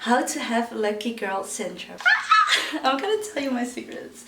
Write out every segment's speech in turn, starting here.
How to have lucky girl syndrome. I'm gonna tell you my secrets.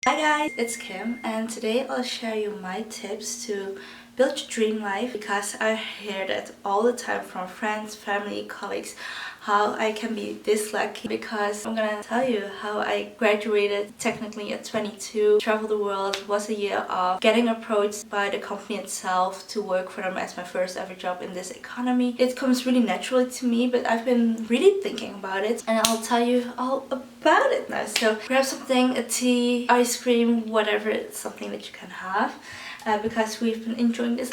Hi guys, it's Kim and today I'll share you my tips to build your dream life because I hear that all the time from friends, family, colleagues how I can be this lucky because I'm gonna tell you how I graduated technically at 22, traveled the world, was a year of getting approached by the company itself to work for them as my first ever job in this economy. It comes really naturally to me, but I've been really thinking about it and I'll tell you all about it now. So grab something, a tea, ice cream, whatever, it's something that you can have because we've been enjoying this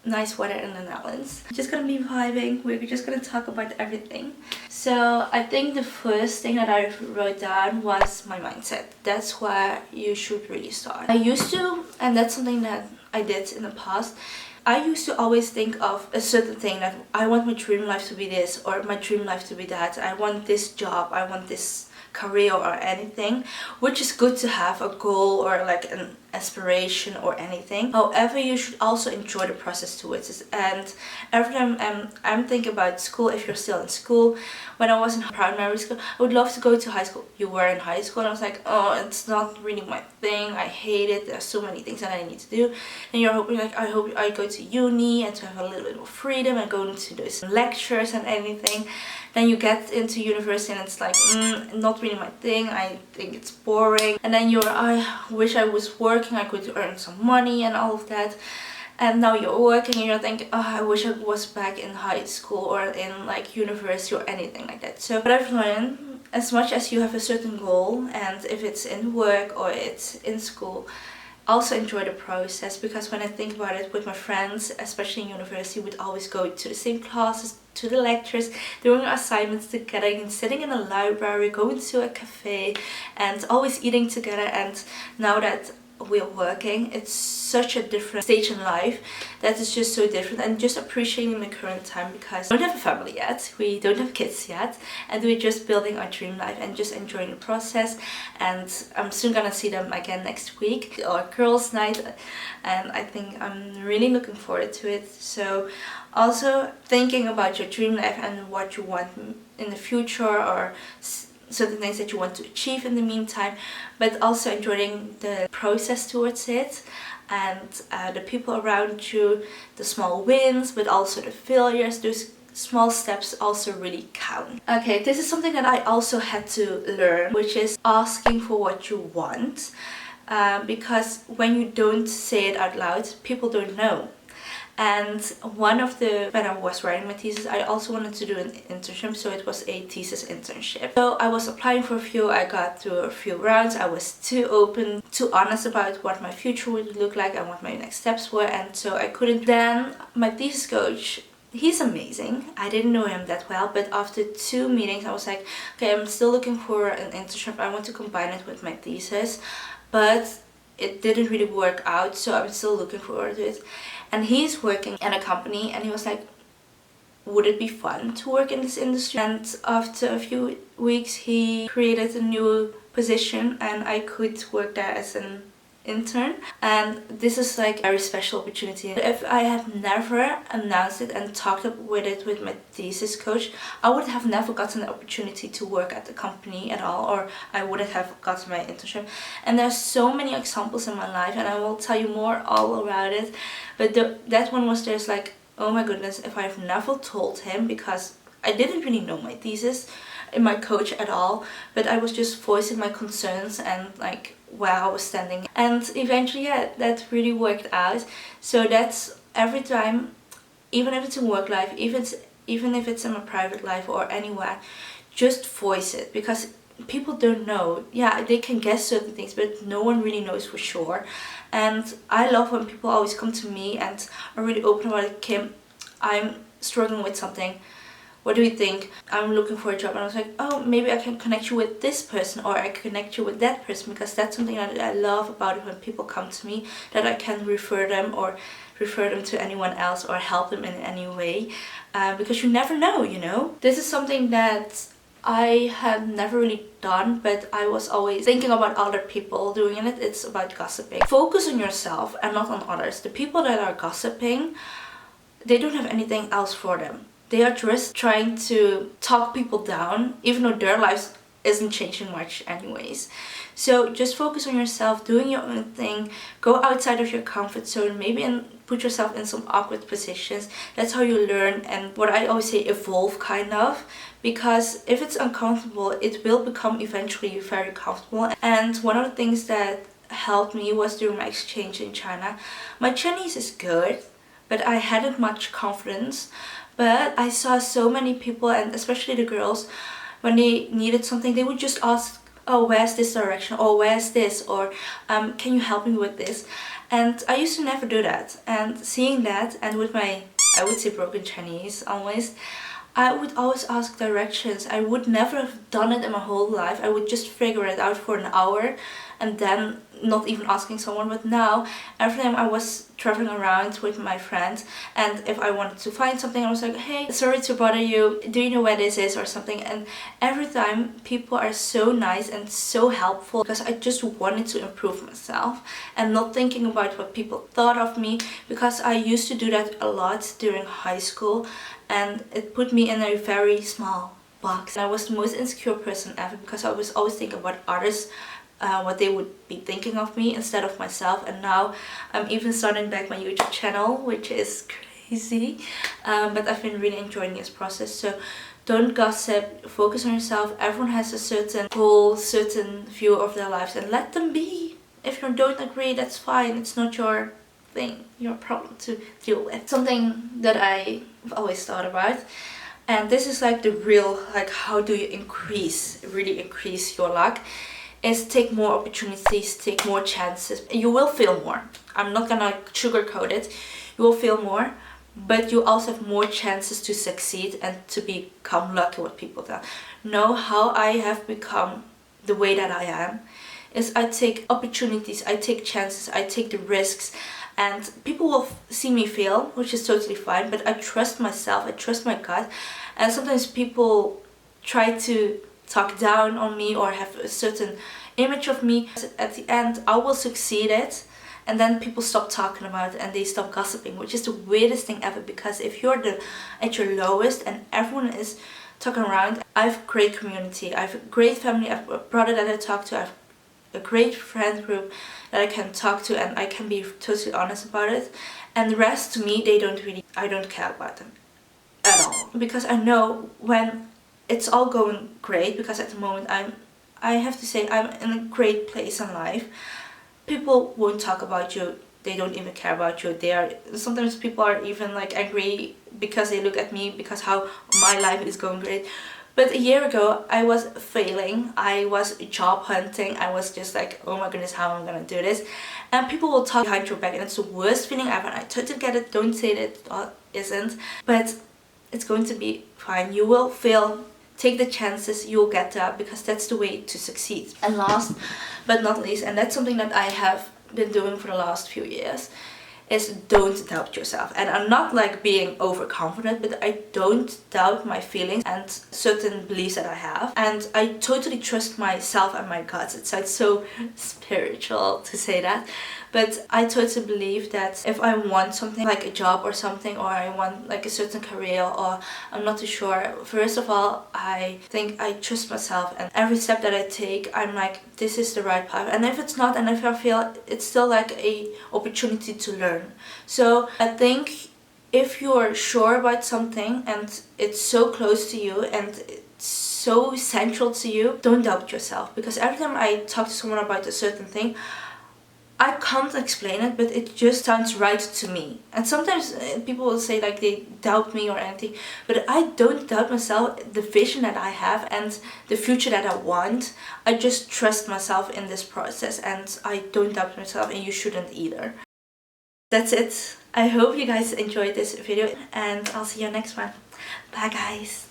nice weather in the Netherlands. We're just gonna be vibing, we're just gonna talk about everything. So I think the first thing that I wrote down was my mindset. That's where you should really start. I used to, and that's something that I did in the past, I used to always think of a certain thing that I want my dream life to be this or my dream life to be that. I want this job, I want this career or anything, which is good to have a goal or like an aspiration or anything. However, you should also enjoy the process towards it. And every time I'm thinking about school, if you're still in school, when I was in primary school, I would love to go to high school. You were in high school and I was like, oh, it's not really my thing, I hate it, there's so many things that I need to do. And you're hoping like, I hope I go to uni and to have a little bit more freedom and go into those lectures and anything. Then you get into university and it's like, not really my thing, I think it's boring. And then I wish I was working, I could earn some money and all of that. And now you're working and you're thinking, oh, I wish I was back in high school or in like university or anything like that. So what I've learned, as much as you have a certain goal, and if it's in work or it's in school, also enjoy the process. Because when I think about it with my friends, especially in university, we'd always go to the same classes, to the lectures, doing our assignments together, and sitting in a library, going to a cafe and always eating together. And now that we're working, it's such a different stage in life that is just so different, and just appreciating the current time because we don't have a family yet, we don't have kids yet, and we're just building our dream life and just enjoying the process. And I'm soon gonna see them again next week, or girls night, and I think I'm really looking forward to it. So also thinking about your dream life and what you want in the future, or certain things that you want to achieve in the meantime, but also enjoying the process towards it and the people around you, the small wins, but also the failures. Those small steps also really count. Okay, this is something that I also had to learn, which is asking for what you want, because when you don't say it out loud, people don't know. And when I was writing my thesis, I also wanted to do an internship, so it was a thesis internship. So I was applying for a few, I got through a few rounds, I was too open, too honest about what my future would look like and what my next steps were, and so I couldn't. Then my thesis coach, he's amazing. I didn't know him that well, but after 2 meetings I was like, okay, I'm still looking for an internship, I want to combine it with my thesis, but it didn't really work out, so I'm still looking forward to it. And he's working in a company and he was like, would it be fun to work in this industry? And after a few weeks he created a new position and I could work there as an intern, and this is like a very special opportunity. If I had never announced it and talked with it with my thesis coach, I would have never gotten the opportunity to work at the company at all, or I wouldn't have gotten my internship. And there's so many examples in my life and I will tell you more all about it, but that one was just like, oh my goodness, if I've never told him, because I didn't really know my thesis in my coach at all, but I was just voicing my concerns and like where I was standing. And eventually, yeah, that really worked out. So that's every time, even if it's in work life, even if it's in my private life or anywhere, just voice it, because people don't know. Yeah, they can guess certain things, but no one really knows for sure. And I love when people always come to me and are really open about it. Kim, I'm struggling with something, what do you think? I'm looking for a job. And I was like, oh, maybe I can connect you with this person, or I can connect you with that person, because that's something that I love about it when people come to me, that I can refer them or refer them to anyone else or help them in any way, because you never know, you know. This is something that I had never really done, but I was always thinking about other people doing it. It's about gossiping. Focus on yourself and not on others. The people that are gossiping, they don't have anything else for them. They are just trying to talk people down, even though their lives isn't changing much anyways. So just focus on yourself, doing your own thing, go outside of your comfort zone, maybe and put yourself in some awkward positions. That's how you learn, and what I always say, evolve kind of, because if it's uncomfortable, it will become eventually very comfortable. And one of the things that helped me was during my exchange in China. My Chinese is good, but I hadn't much confidence. But I saw so many people, and especially the girls, when they needed something, they would just ask, oh, where's this direction, or where's this, or can you help me with this? And I used to never do that. And seeing that, and with my, I would say, broken Chinese always, I would always ask directions. I would never have done it in my whole life. I would just figure it out for an hour and then not even asking someone. But now, every time I was traveling around with my friends, and if I wanted to find something, I was like, hey, sorry to bother you, do you know where this is, or something. And every time people are so nice and so helpful, because I just wanted to improve myself and not thinking about what people thought of me, because I used to do that a lot during high school, and it put me in a very small box. I was the most insecure person ever, because I was always thinking about others, what they would be thinking of me instead of myself. And now I'm even starting back my YouTube channel, which is crazy, but I've been really enjoying this process. So don't gossip, focus on yourself. Everyone has a certain goal, certain view of their lives, and let them be. If you don't agree, that's fine. It's not your thing, your problem to deal with. Something that I've always thought about, and this is like the real, like, how do you really increase your luck, is take more opportunities, take more chances. You will fail more. I'm not gonna sugarcoat it. You will fail more, but you also have more chances to succeed and to become lucky, what people tell. Know how I have become the way that I am is I take opportunities, I take chances, I take the risks, and people will see me fail, which is totally fine, but I trust myself, I trust my gut. And sometimes people try to talk down on me or have a certain image of me. At the end, I will succeed it, and then people stop talking about it and they stop gossiping, which is the weirdest thing ever. Because if you're at your lowest and everyone is talking around, I have a great community, I have a great family, I have a brother that I talk to, I have a great friend group that I can talk to, and I can be totally honest about it. And the rest, to me, I don't care about them at all, because I know when it's all going great, because at the moment I have to say I'm in a great place in life. People won't talk about you, they don't even care about you. Sometimes people are even like angry because they look at me because how my life is going great. But a year ago I was failing, I was job hunting, I was just like, oh my goodness, how am I gonna do this? And people will talk behind your back, and it's the worst feeling ever. And I totally get it, don't say that it isn't, but it's going to be fine. You will fail. Take the chances, you'll get there, because that's the way to succeed. And last but not least, and that's something that I have been doing for the last few years, is don't doubt yourself. And I'm not like being overconfident, but I don't doubt my feelings and certain beliefs that I have. And I totally trust myself and my gut. It sounds so spiritual to say that, but I totally believe that if I want something like a job or something, or I want like a certain career, or I'm not too sure, first of all, I think I trust myself, and every step that I take, I'm like, this is the right path. And if it's not, and if I feel, it's still like a opportunity to learn. So I think if you're sure about something and it's so close to you and it's so central to you, don't doubt yourself. Because every time I talk to someone about a certain thing, I can't explain it, but it just sounds right to me. And sometimes people will say like they doubt me or anything, but I don't doubt myself, the vision that I have and the future that I want. I just trust myself in this process, and I don't doubt myself, and you shouldn't either. That's it. I hope you guys enjoyed this video, and I'll see you next one. Bye guys.